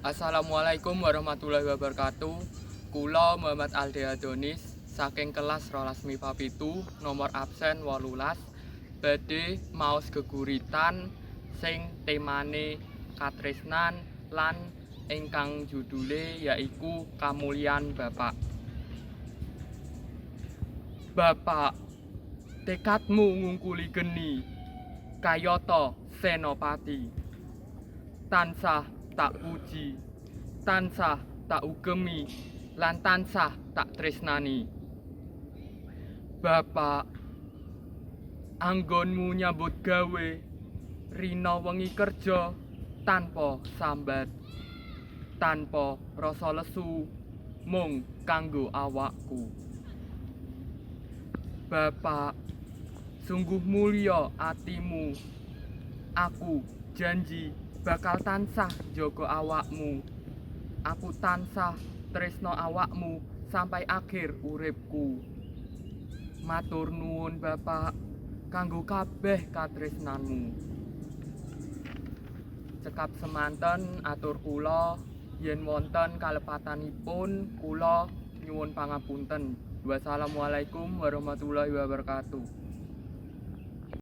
Assalamualaikum warahmatullahi wabarakatuh. Kula Muhammad Alde Adonis saking kelas 12 MIPA 7 nomor absen 18 badhe maos geguritan sing temane katresnan lan ingkang judule yaiku kamulyan Bapak. Bapak, tekadmu ngungkuli geni kayata senopati. Tansah tak puji, tansah tak ugemi, lan tansah tak tresnani. Bapak, anggonmu nyambut gawe, rina wengi kerja tanpa sambat, tanpa rasa lesu, mung kanggo awakku. Bapak, sungguh mulya atimu, aku janji bakal tansah jaga awakmu. Aku tansah tresno awakmu sampai akhir uripku. Matur nuwun Bapak kanggo kabeh katresnanmu. Cekap semanten atur kula yen wonten kalepatanipun kula nyuwun pangapunten. Wassalamualaikum warahmatullahi wabarakatuh.